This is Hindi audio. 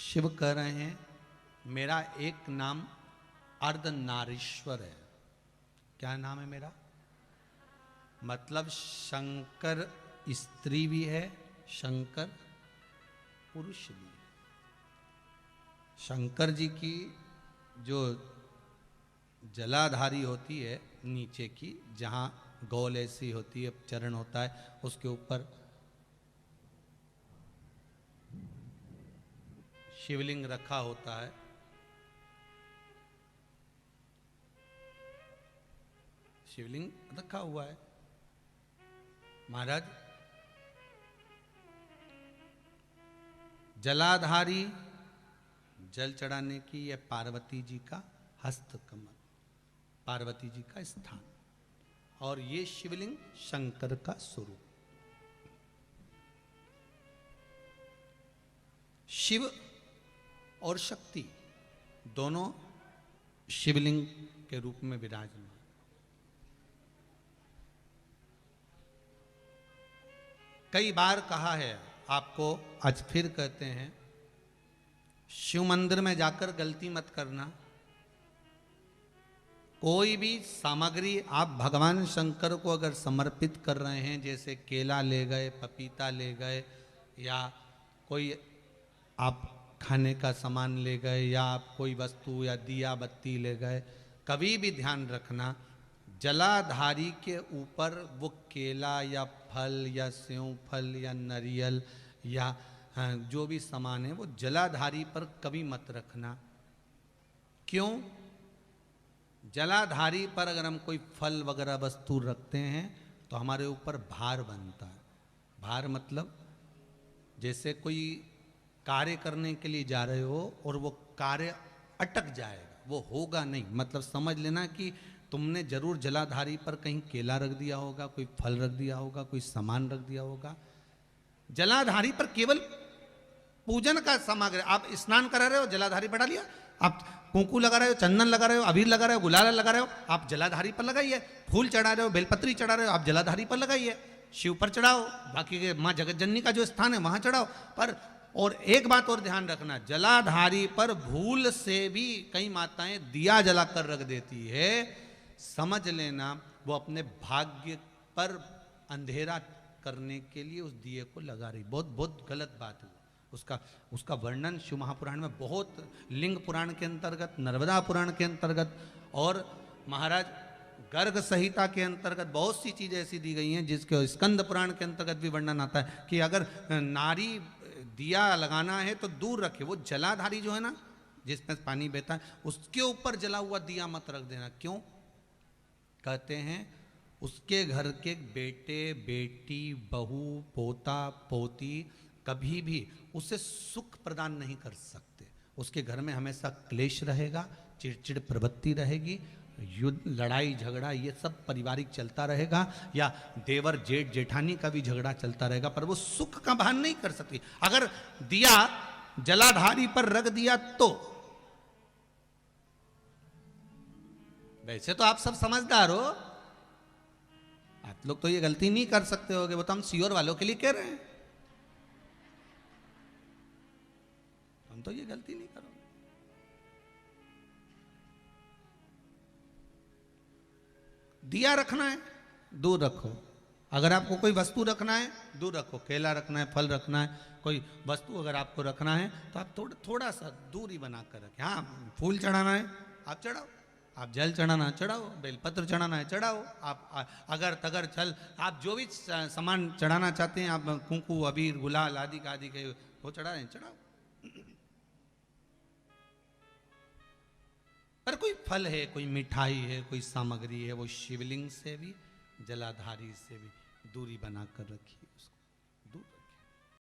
शिव कह रहे हैं मेरा एक नाम अर्धनारीश्वर है। क्या नाम है मेरा? मतलब शंकर स्त्री भी है, शंकर पुरुष भी है। शंकर जी की जो जलाधारी होती है नीचे की, जहां गोल ऐसी होती है, चरण होता है, उसके ऊपर शिवलिंग रखा होता है। शिवलिंग रखा हुआ है। महाराज जलाधारी जल चढ़ाने की यह पार्वती जी का हस्त कमल, पार्वती जी का स्थान, और ये शिवलिंग शंकर का स्वरूप। शिव और शक्ति दोनों शिवलिंग के रूप में विराजमान। कई बार कहा है आपको, आज फिर कहते हैं, शिव मंदिर में जाकर गलती मत करना। कोई भी सामग्री आप भगवान शंकर को अगर समर्पित कर रहे हैं, जैसे केला ले गए, पपीता ले गए, या कोई आप खाने का सामान ले गए, या आप कोई वस्तु या दिया बत्ती ले गए, कभी भी ध्यान रखना जलाधारी के ऊपर वो केला या फल या सेव फल या नारियल या जो भी सामान है वो जलाधारी पर कभी मत रखना। क्यों? जलाधारी पर अगर हम कोई फल वगैरह वस्तु रखते हैं तो हमारे ऊपर भार बनता है। भार मतलब जैसे कोई कार्य करने के लिए जा रहे हो और वो कार्य अटक जाएगा, वो होगा नहीं। मतलब समझ लेना कि तुमने जरूर जलाधारी पर कहीं केला रख दिया होगा, कोई फल रख दिया होगा, कोई सामान रख दिया होगा। जलाधारी पर केवल पूजन का सामग्री, आप स्नान करा रहे हो जलाधारी पर डालिए, आप कुंकू लगा रहे हो, चंदन लगा रहे हो, अबीर लगा रहे हो, गुलाल लगा रहे हो, आप जलाधारी पर लगाइए। फूल चढ़ा रहे हो, बेलपत्री चढ़ा रहे हो, आप जलाधारी पर लगाइए। शिव पर चढ़ाओ, बाकी के माँ जगतजननी का जो स्थान है वहां चढ़ाओ। पर और एक बात और ध्यान रखना, जलाधारी पर भूल से भी कई माताएं दिया जलाकर रख देती है। समझ लेना वो अपने भाग्य पर अंधेरा करने के लिए उस दिए को लगा रही। बहुत बहुत गलत बात है। उसका वर्णन शिव महापुराण में बहुत, लिंग पुराण के अंतर्गत, नर्मदा पुराण के अंतर्गत और महाराज गर्ग संहिता के अंतर्गत बहुत सी चीजें ऐसी दी गई हैं, जिसके स्कंद पुराण के अंतर्गत भी वर्णन आता है कि अगर नारी दिया लगाना है तो दूर रखे। वो जलाधारी जो है ना, जिसमें पानी बहता है, उसके ऊपर जला हुआ दिया मत रख देना। क्यों? कहते हैं उसके घर के बेटे बेटी बहू पोता पोती कभी भी उसे सुख प्रदान नहीं कर सकते। उसके घर में हमेशा क्लेश रहेगा, चिड़चिड़ प्रवृत्ति रहेगी, युद्ध लड़ाई झगड़ा ये सब पारिवारिक चलता रहेगा, या देवर जेठ जेठानी का भी झगड़ा चलता रहेगा, पर वो सुख का भान नहीं कर सकती। अगर दिया जलाधारी पर रख दिया तो, वैसे तो आप सब समझदार हो, आप लोग तो ये गलती नहीं कर सकते होगे, वो तो हम सीओर वालों के लिए कह रहे हैं, हम तो ये गलती नहीं करोगे। दिया रखना है दूर रखो। अगर आपको कोई वस्तु रखना है दूर रखो, केला रखना है, फल रखना है, कोई वस्तु अगर आपको रखना है तो आप थोड़ा सा दूरी बनाकर रखें। हाँ, फूल चढ़ाना है आप चढ़ाओ, आप जल चढ़ाना है चढ़ाओ, बेलपत्र चढ़ाना है चढ़ाओ, आप अगर तगर चल आप जो भी सामान चढ़ाना चाहते हैं, आप कुंकू अबीर गुलाल आदि के वो चढ़ा रहे हैं चढ़ाओ। पर कोई फल है, कोई मिठाई है, कोई सामग्री है, वो शिवलिंग से भी जलाधारी से भी दूरी बनाकर रखिए उसको।